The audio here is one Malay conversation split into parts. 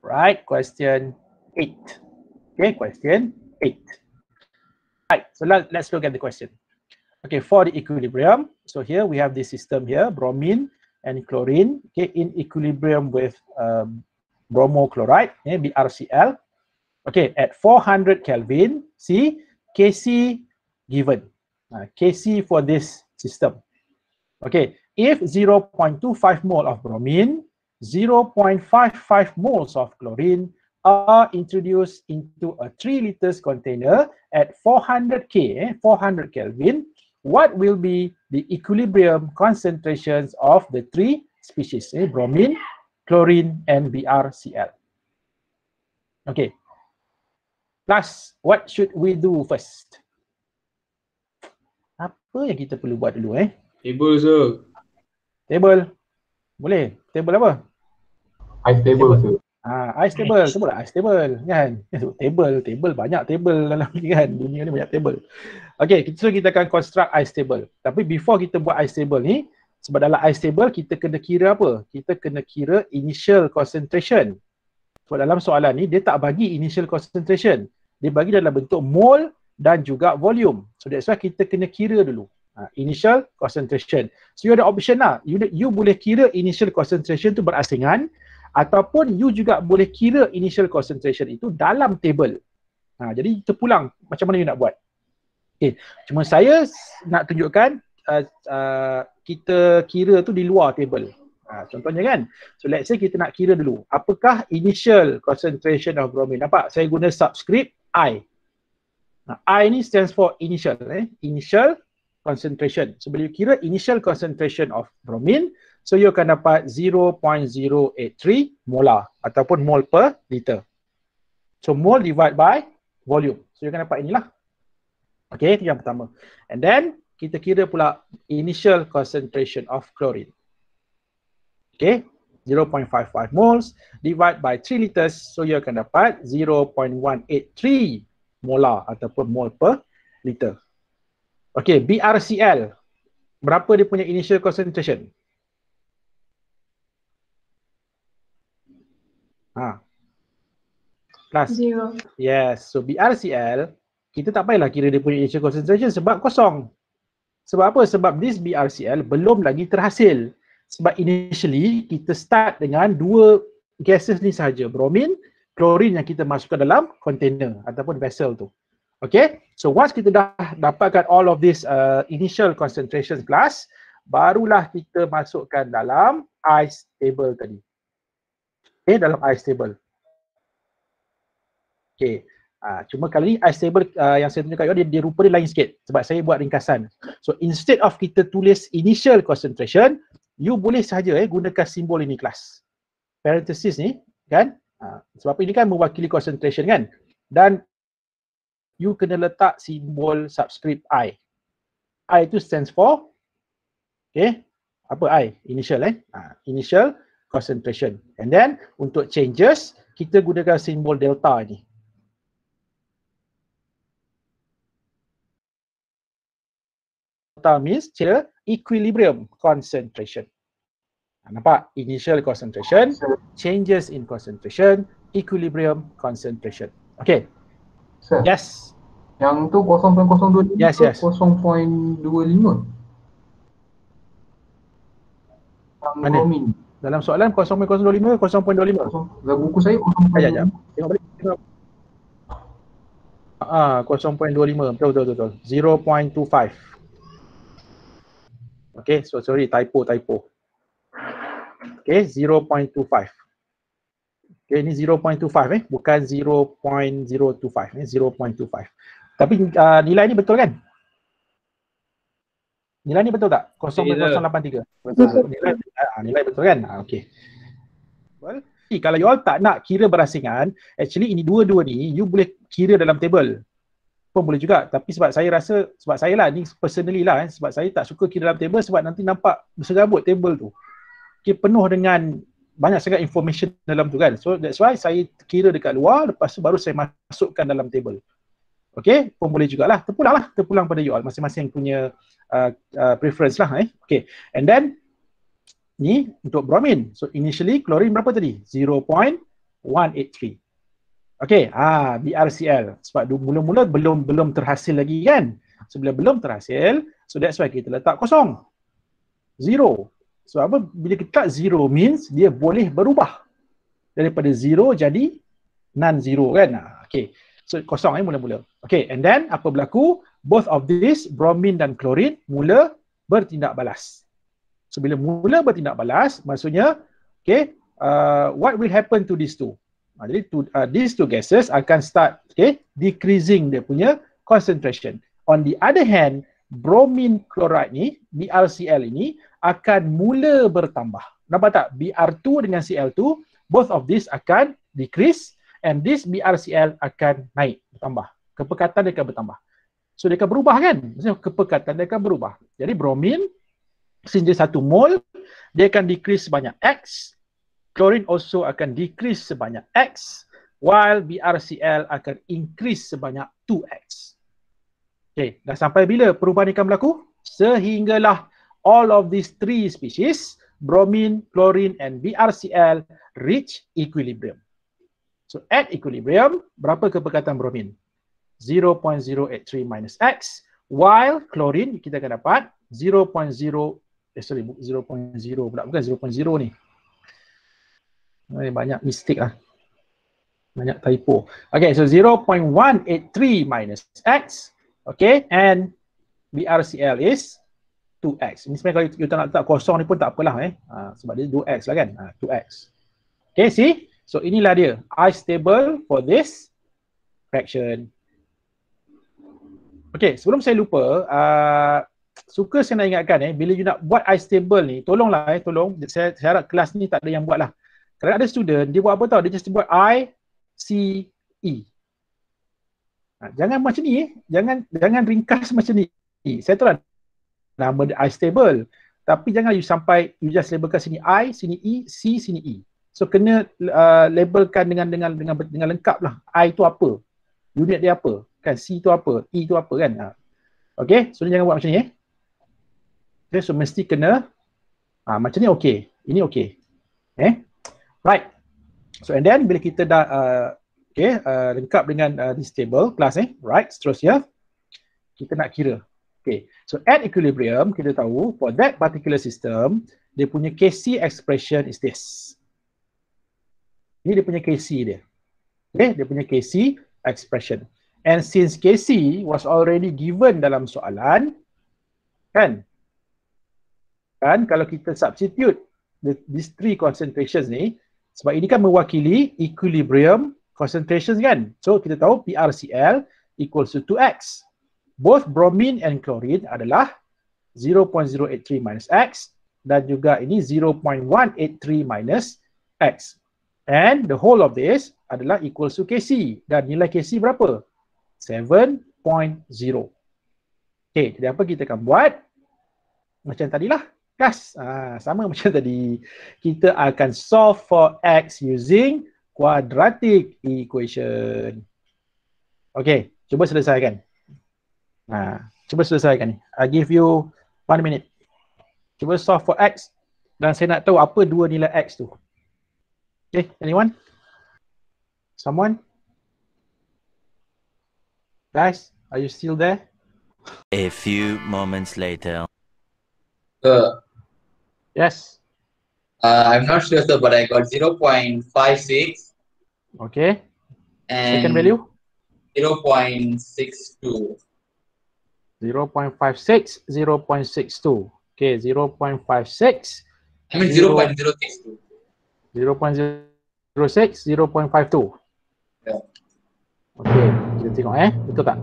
Right, question 8. Okay, question 8. Right, so let's look at the question. Okay, for the equilibrium, so here we have this system here, bromine and chlorine, okay, in equilibrium with bromochloride, okay, BrCl. Okay, at 400 Kelvin, see, Kc given. Kc for this system. Okay, if 0.25 mole of bromine, 0.55 moles of chlorine are introduced into a 3 liters container at 400 Kelvin, what will be the equilibrium concentrations of the 3 species, bromine, chlorine, and BrCl? Okay. Plus, what should we do first? Apa yang kita perlu buat dulu Table, sir. Table. Boleh. Table apa? Ice table, sir. Ice table. Sebut ice table kan. Table banyak table dalam ni kan. Dunia ni banyak table. Okay, so kita akan construct ice table. Tapi before kita buat ice table ni, sebab dalam ice table kita kena kira apa? Kita kena kira initial concentration. Sebab dalam soalan ni dia tak bagi initial concentration. Dia bagi dalam bentuk mole dan juga volume. So that's why kita kena kira dulu. Initial concentration. So you ada option lah. You boleh kira initial concentration tu berasingan, ataupun you juga boleh kira initial concentration itu dalam table. Jadi terpulang macam mana you nak buat. Okay. Cuma saya nak tunjukkan kita kira tu di luar table. Contohnya kan. So let's say kita nak kira dulu. Apakah initial concentration of bromine? Nampak? Saya guna subscript I. I ni stands for initial. Initial concentration. So bila you kira initial concentration of bromine, so you akan dapat 0.083 molar ataupun mole per liter. So mole divide by volume. So you akan dapat inilah. Okay, itu yang pertama. And then kita kira pula initial concentration of chlorine. Okay, 0.55 moles divide by 3 liters. So you akan dapat 0.183 molar ataupun mole per liter. Okay, BrCl. Berapa dia punya initial concentration? Plus. 0. Yes, so BrCl, kita tak payahlah kira dia punya initial concentration sebab kosong. Sebab apa? Sebab this BrCl belum lagi terhasil. Sebab initially kita start dengan 2 gases ni sahaja, bromine, chlorine yang kita masukkan dalam container ataupun vessel tu. Okay, so once kita dah dapatkan all of this initial concentration class, barulah kita masukkan dalam ice table tadi. Okay, dalam ice table. Okay, cuma kali ni ice table yang saya tunjukkan dia rupa dia lain sikit sebab saya buat ringkasan. So instead of kita tulis initial concentration, you boleh sahaja gunakan simbol ini kelas. Parenthesis ni kan, sebab ini kan mewakili concentration kan, dan you kena letak simbol subscript I. I itu stands for, okay, apa I? Initial initial concentration. And then untuk changes, kita gunakan simbol delta ni. Delta means equilibrium concentration. Nampak? Initial concentration, changes in concentration, equilibrium concentration. Okay. Sir, Yes. yang tu 0.025 Yes, ke yes. 0.25? Yang Mana? bromine. Dalam soalan 0.025 ke 0.25? Dalam buku saya 0.25. Tengok balik. Tengok. 0.25. Betul. 0.25. Okay, so sorry, typo. Okay, 0.25. Okay, ini 0.25 bukan 0.025, 0.25. Tapi nilai ni betul kan? Nilai ni betul tak? 0.083. Betul. Nilai betul kan? Okay. Well, kalau you all tak nak kira berasingan, actually ini dua-dua ni you boleh kira dalam table. Pun boleh juga, tapi sebab saya rasa, sebab saya lah ni personally lah, sebab saya tak suka kira dalam table sebab nanti nampak berserabut table tu. Okay, penuh dengan banyak sangat information dalam tu kan. So that's why saya kira dekat luar, lepas tu baru saya masukkan dalam table. Okay, pun boleh jugalah. Terpulang pada you all, masing-masing punya preference lah. Okay, and then ni untuk bromine. So initially chlorine berapa tadi? 0.55 0.183. Okay, BRCL. Sebab mula-mula belum terhasil lagi kan. So bila belum terhasil, so that's why kita letak kosong. Zero. Sebab apa? Bila kita letak zero means dia boleh berubah. Daripada zero jadi non-zero kan. Okay, so kosong mula-mula. Okay, and then apa berlaku? Both of this, bromine dan klorin, mula bertindak balas. So bila mula bertindak balas, maksudnya, okay, what will happen to these two? Jadi these two gases akan start decreasing dia punya concentration. On the other hand, bromine chloride ni, BrCl ini akan mula bertambah. Nampak tak? Br2 dengan Cl2, both of these akan decrease and this BrCl akan naik, bertambah. Kepekatan dia akan bertambah. So dia akan berubah kan? Maksudnya kepekatan dia akan berubah. Jadi bromine, since dia 1 mol, dia akan decrease sebanyak X. Chlorine also akan decrease sebanyak X, while BrCl akan increase sebanyak 2X. Okay, dah sampai bila perubahan ini akan berlaku? Sehinggalah all of these three species, bromine, chlorine and BrCl reach equilibrium. So at equilibrium, berapa kepekatan bromine? 0.083 minus X, while chlorine kita akan dapat 0.0 pula, bukan 0.0 ni. Banyak mistake lah. Banyak typo. Okay, so 0.183 minus X. Okay, and BrCl is 2X. Ini sebenarnya kalau kita nak letak kosong ni pun tak apalah sebab dia 2X lah kan. 2X. Okay, see? So inilah dia. Ice table for this fraction. Okay, sebelum saya lupa, suka saya nak ingatkan bila you nak buat ice table ni, tolonglah tolong. Saya harap kelas ni tak ada yang buat lah. Kalau ada student, dia buat apa tau? Dia just buat I, C, E. Jangan macam ni Jangan ringkas macam ni. Saya tahu lah nama the ice table. Tapi jangan you sampai, you just labelkan sini I, sini E, C, sini E. So kena labelkan dengan lengkap lah. I tu apa? Unit dia apa? Kan C tu apa? E tu apa kan? Okay, so jangan buat macam ni Okay, so mesti kena macam ni okay. Ini okay. Right. So and then bila kita dah lengkap dengan this table kelas right, seterusnya kita nak kira. Okay. So at equilibrium kita tahu for that particular system dia punya Kc expression is this. Ini dia punya Kc dia. Okay, dia punya Kc expression. And since Kc was already given dalam soalan kan kalau kita substitute these three concentrations ni, sebab ini kan mewakili equilibrium concentrations kan. So kita tahu BrCl equals to 2X. Both bromine and chlorine adalah 0.083 minus X dan juga ini 0.183 minus X. And the whole of this adalah equals to Kc. Dan nilai Kc berapa? 7.0. Okay, jadi apa kita akan buat? Macam tadilah. Sama macam tadi. Kita akan solve for X using quadratic equation. Okay, cuba selesaikan. Cuba selesaikan ni. I give you 1 minute. Cuba solve for X. Dan saya nak tahu apa dua nilai X tu. Okay, anyone? Someone? Guys, are you still there? A few moments later. Yes. I'm not sure, sir, but I got 0.56. Okay. And second value? 0.62. 0.56, 0.62. Okay, 0.56. I mean 0.062. 0.06, 0.52. Yeah. Okay, kita tengok betul tak?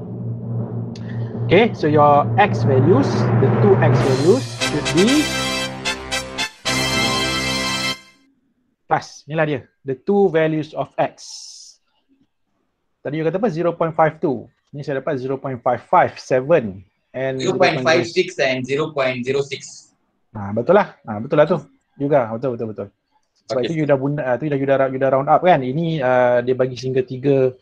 Okay, so your X values, the two X values should be plus. Inilah dia, the two values of X. Tadi you kata apa? 0.52. Ni saya dapat 0.557 and 0.56 and 0.06. Betul lah. Betul lah tu. Juga betul. Sebab Okay. itu you dah round up kan. Ini dia bagi sehingga 3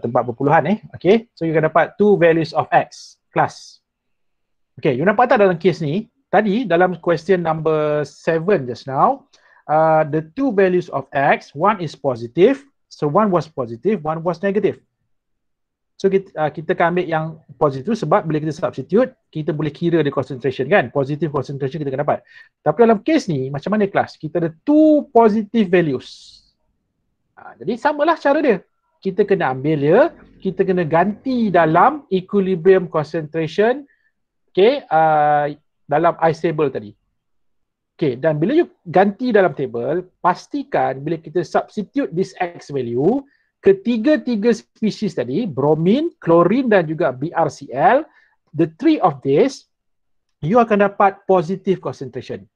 tempat perpuluhan Okay. So you akan dapat two values of X class. Okay, you nampak tak dalam case ni? Tadi dalam question number 7 just now, the two values of X, one is positive, so one was positive, one was negative. So kita akan ambil yang positif sebab bila kita substitute, kita boleh kira the concentration kan. Positive concentration kita akan dapat. Tapi dalam case ni, macam mana kelas? Kita ada two positive values. Jadi samalah cara dia. Kita kena ambil dia, kita kena ganti dalam equilibrium concentration, okay, dalam ice table tadi. Okay, dan bila you ganti dalam table, pastikan bila kita substitute this X value, ketiga-tiga spesies tadi, bromin, klorin dan juga BRCl, the three of this, you akan dapat positive concentration.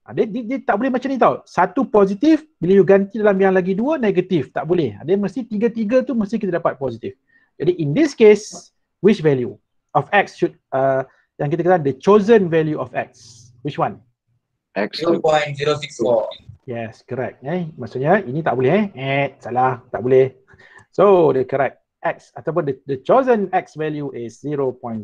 Dia tak boleh macam ni tau. Satu positif, bila you ganti dalam yang lagi dua, negatif. Tak boleh. Dia mesti tiga-tiga tu mesti kita dapat positif. Jadi in this case, which value of X should, yang kita kata the chosen value of X, which one? X 0.064. Yes, correct. Maksudnya ini tak boleh salah, tak boleh. So the correct X ataupun the chosen X value is 0.064.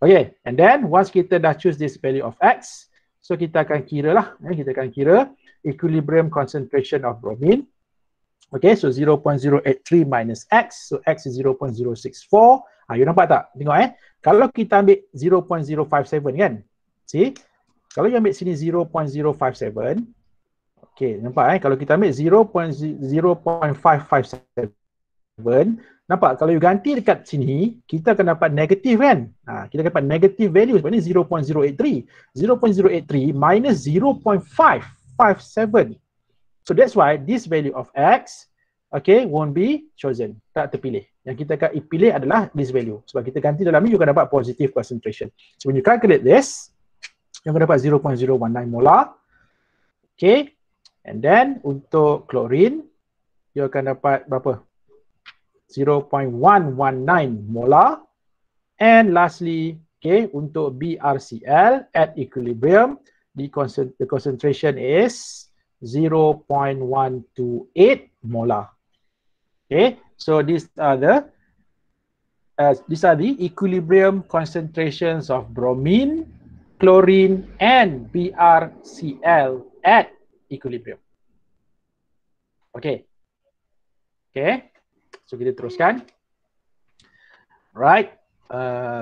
Okay, and then once kita dah choose this value of X, so kita akan kira lah, kita akan kira equilibrium concentration of bromine. Okay, so 0.083 minus X, so X is 0.064. You nampak tak? Tengok kalau kita ambil 0.057 kan? See? Kalau you ambil sini 0.057, okay, nampak kalau kita ambil 0.557, nampak kalau you ganti dekat sini, kita akan dapat negatif kan? Kita dapat negative value sebab ni 0.083. 0.083 minus 0.557. So that's why this value of X, okay, won't be chosen. Tak terpilih. Yang kita akan pilih adalah this value. Sebab kita ganti dalam ni, you akan dapat positive concentration. So when you calculate this, you akan dapat 0.019 molar. Okay. And then untuk klorin, you akan dapat berapa? 0.119 molar. And lastly, okay, untuk BRCl at equilibrium, the concentration is 0.128 molar. Okay, so these are the equilibrium concentrations of bromine, chlorine, and BRCl at equilibrium. Okay. Okay. So kita teruskan. Right.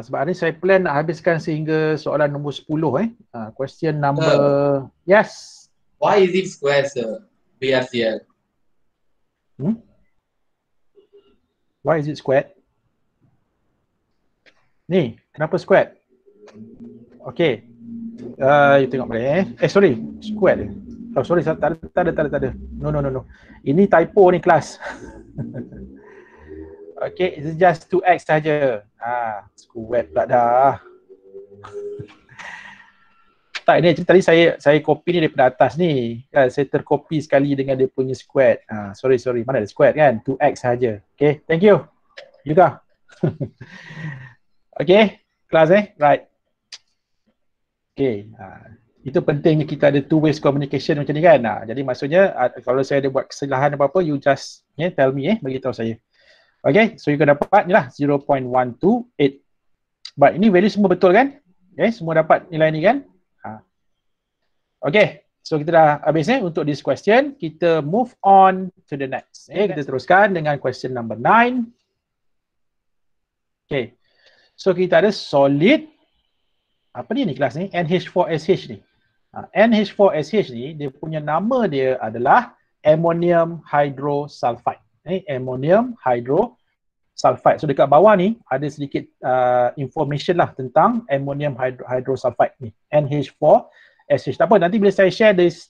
Sebab hari ni saya plan nak habiskan sehingga soalan nombor 10 question number yes. Why is it square, sir? BRCl. Why is it squared? Ni, kenapa squared? Okay. You tengok boleh sorry, squared. Oh sorry, tak ada. No. Ini typo ni kelas. Okay, it's just 2x saja. Squared pula dah. Tak, ini tadi saya copy ni daripada atas ni. Kan, saya tercopy sekali dengan dia punya squared. Sorry. Mana ada squared kan? 2x saja. Okay, thank you. Juga. Okay, kelas right. Okay, itu pentingnya kita ada two ways communication macam ni kan. Jadi maksudnya kalau saya ada buat kesalahan apa-apa, you just tell me bagi tahu saya. Okay, so you akan dapat ni lah 0.128. But ini value semua betul kan? Okay, semua dapat nilai ni kan? Okay, so kita dah habis untuk this question. Kita move on to the next. Kita teruskan dengan question number 9. Okay, so kita ada solid, apa ni kelas ni? NH4SH ni. NH4SH ni, dia punya nama dia adalah ammonium hydrosulfide. Ammonium hydrosulfide. So dekat bawah ni ada sedikit information lah tentang ammonium hydrosulfide ni, NH4SH. Tak apa, nanti bila saya share this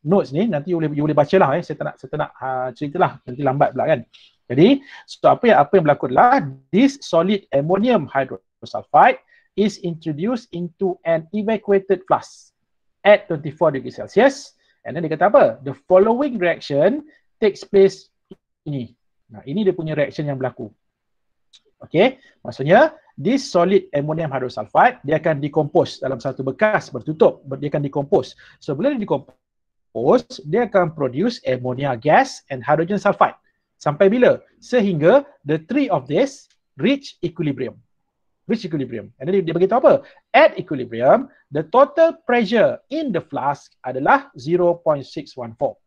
notes ni, nanti you boleh baca lah. Saya tak nak ceritalah, nanti lambat pula kan. Jadi, so apa yang berlaku adalah this solid ammonium hydrosulfide is introduced into an evacuated flask at 24 degrees Celsius. And then dia kata apa? The following reaction takes place ini. Ini dia punya reaction yang berlaku. Okay, maksudnya this solid ammonium hydrosulfide dia akan decompose dalam satu bekas bertutup. Dia akan decompose. So bila dia decompose, dia akan produce ammonia gas and hydrogen sulfide. Sampai bila? Sehingga the three of this reach equilibrium. Reach equilibrium. And then dia beritahu apa? At equilibrium, the total pressure in the flask adalah 0.614.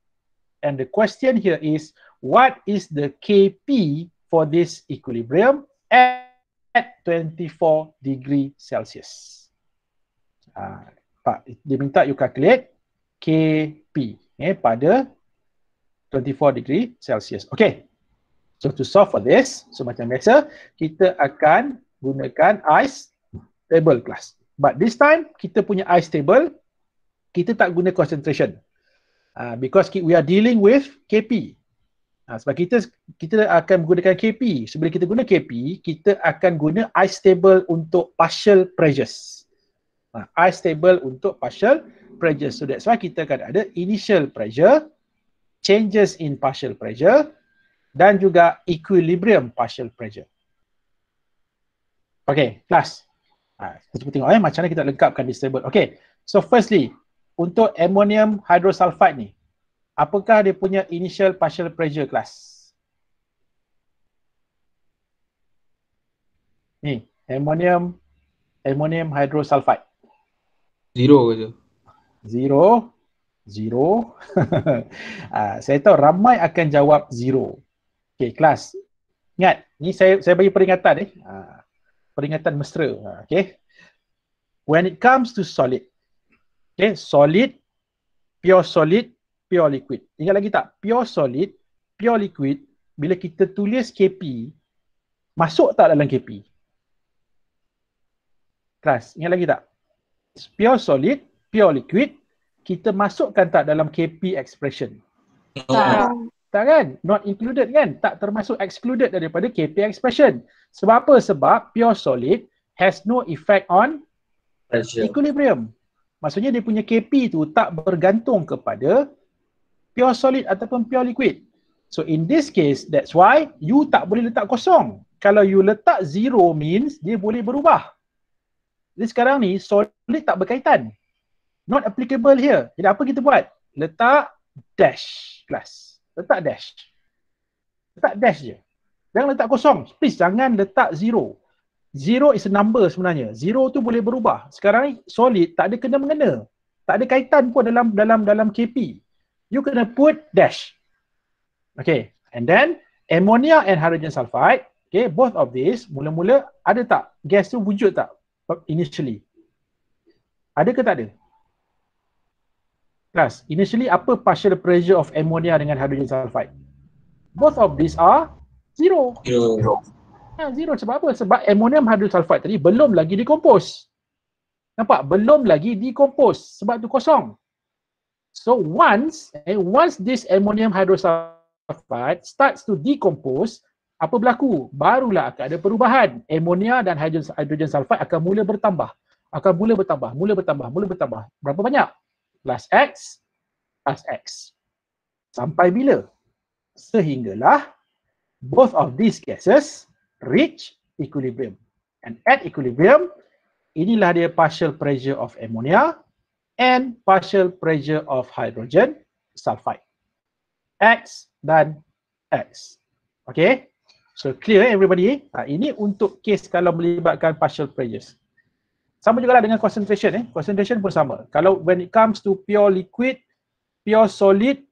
And the question here is, what is the Kp for this equilibrium at 24 degree Celsius? Pak, dia minta you calculate Kp pada 24 degree Celsius. Okay. So to solve for this, so macam biasa, kita akan gunakan ice table class. But this time, kita punya ice table, kita tak guna concentration. Because we are dealing with Kp. Sebab kita akan menggunakan Kp. So bila kita guna Kp, kita akan guna ice table untuk partial pressures. Ice table untuk partial pressures. So that's why kita akan ada initial pressure, changes in partial pressure, dan juga equilibrium partial pressure. Okay, class. Kita tengok macam mana kita lengkapkan this table. Okay, so firstly, untuk ammonium hydrosulfide ni, apakah dia punya initial partial pressure, class? Ni, ammonium hydrosulfide. 0 je. 0. Saya tahu ramai akan jawab 0. Okay, kelas. Ingat, ni saya bagi peringatan peringatan mesra. Okay. When it comes to solid, okay, solid, pure liquid. Ingat lagi tak? Pure solid, pure liquid, bila kita tulis Kp, masuk tak dalam Kp? Kelas, ingat lagi tak? Pure solid, pure liquid, kita masukkan tak dalam Kp expression? Tak kan? Not included kan? Tak termasuk excluded daripada Kp expression. Sebab apa? Sebab pure solid has no effect on equilibrium. Maksudnya dia punya Kp tu tak bergantung kepada pure solid ataupun pure liquid. So in this case, that's why you tak boleh letak kosong. Kalau you letak 0 means dia boleh berubah. Jadi sekarang ni solid tak berkaitan. Not applicable here. Jadi apa kita buat? Letak dash, class. Letak dash. Letak dash je. Jangan letak kosong. Please jangan letak 0. 0 is a number sebenarnya. 0 tu boleh berubah. Sekarang ni solid tak ada kena-mengena. Tak ada kaitan pun dalam Kp. You kena put dash. Okay. And then ammonia and hydrogen sulfide. Okay. Both of these mula-mula ada tak? Gas tu wujud tak? Initially. Ada ke tak ada? Class, initially apa partial pressure of ammonia dengan hydrogen sulfide? Both of these are 0. 0 sebab apa? Sebab ammonium hydrogen sulfide tadi belum lagi decompose. Nampak? Belum lagi decompose. Sebab tu kosong. So once this ammonium hydrogen sulfide starts to decompose, apa berlaku? Barulah akan ada perubahan. Ammonia dan hydrogen sulfide akan mula bertambah. Mula bertambah. Berapa banyak? Plus X. Sampai bila? Sehinggalah both of these gases reach equilibrium. And at equilibrium, inilah dia partial pressure of ammonia and partial pressure of hydrogen sulfide. X dan X. Okay? So clear everybody? Ini untuk case kalau melibatkan partial pressures. Sama juga lah dengan concentration. Concentration pun sama. Kalau when it comes to pure liquid, pure solid,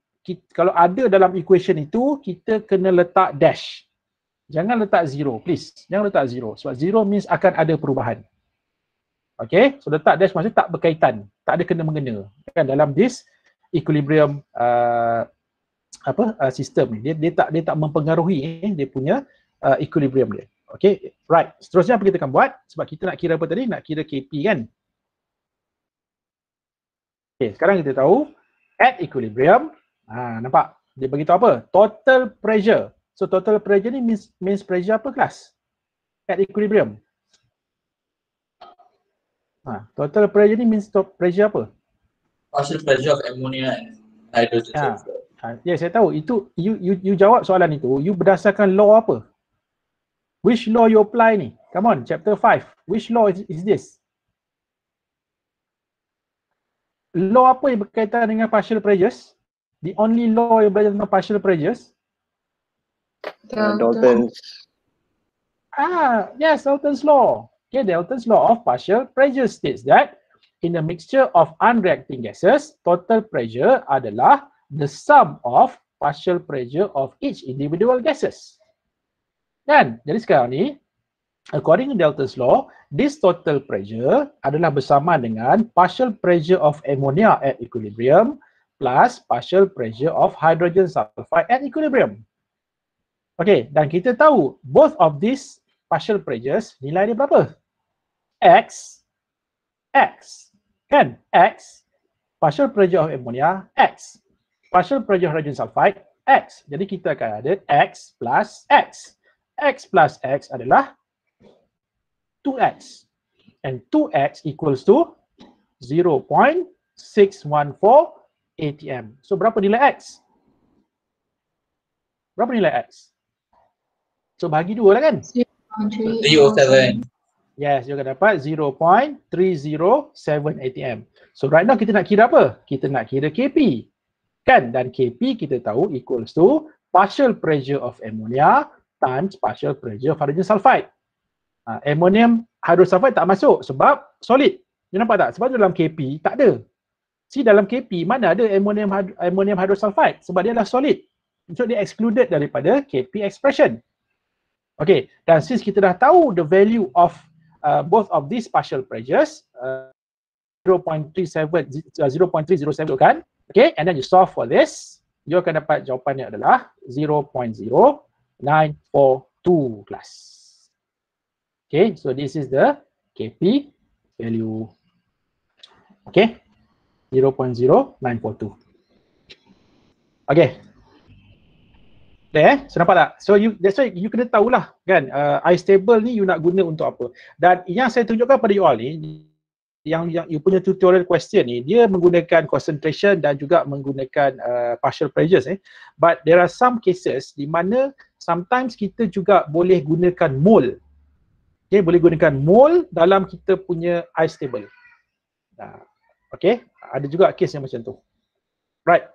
kalau ada dalam equation itu, kita kena letak dash. Jangan letak 0, please. Jangan letak 0. Sebab 0 means akan ada perubahan. Okay, so letak dash maksudnya tak berkaitan. Tak ada kena-mengena. Kan dalam this equilibrium sistem ni. Dia tak mempengaruhi dia punya equilibrium dia. Okay, right. Seterusnya apa kita akan buat? Sebab kita nak kira apa tadi? Nak kira Kp kan? Okay, sekarang kita tahu at equilibrium, nampak? Dia beritahu apa? Total pressure. So total pressure ni means pressure apa, kelas? At equilibrium. Total pressure ni means pressure apa? Partial pressure of ammonia and hydrogen sulfide. Ya, saya tahu. Itu you jawab soalan itu, you berdasarkan law apa? Which law you apply ni? Come on, chapter 5. Which law is this? Law apa yang berkaitan dengan partial pressures? The only law yang berkaitan dengan partial pressures? Dalton's. Yes, Dalton's law. Okay, Dalton's law of partial pressure states that in a mixture of unreacting gases, total pressure adalah the sum of partial pressure of each individual gases. Kan? Jadi sekarang ni, according to Dalton's law, this total pressure adalah bersamaan dengan partial pressure of ammonia at equilibrium plus partial pressure of hydrogen sulfide at equilibrium. Okay, dan kita tahu both of these partial pressures nilai dia berapa? X, kan? X, partial pressure of ammonia, X. Partial pressure of hydrogen sulfide, X. Jadi kita akan ada X plus X. X plus X adalah 2X. And 2X equals to 0.614 ATM. So berapa nilai X? Berapa nilai X? So bahagi 2 lah kan? 307. Yes, you akan dapat 0.307 ATM. So right now kita nak kira apa? Kita nak kira KP. Kan? Dan KP kita tahu equals to partial pressure of ammonia times partial pressure of hydrogen sulfide. Ammonium hydrosulfide tak masuk sebab solid. You nampak tak? Sebab dalam KP tak ada. See, dalam KP mana ada ammonium hydrosulfide? Sebab dia adalah solid. So dia excluded daripada KP expression. Okay, dan since kita dah tahu the value of both of these partial pressures, 0.307 kan? Okay, and then you solve for this, you akan dapat jawapannya adalah 0.0942 class. Okay, so this is the KP value. Okay, 0.0942. Okay. So nampak tak? So that's why you kena tahulah kan, ice table ni you nak guna untuk apa. Dan yang saya tunjukkan pada you all ni, yang you punya tutorial question ni, dia menggunakan concentration dan juga menggunakan partial pressures. But there are some cases di mana sometimes kita juga boleh gunakan mole. Okay, boleh gunakan mole dalam kita punya ice table. Okay, ada juga case yang macam tu. Right.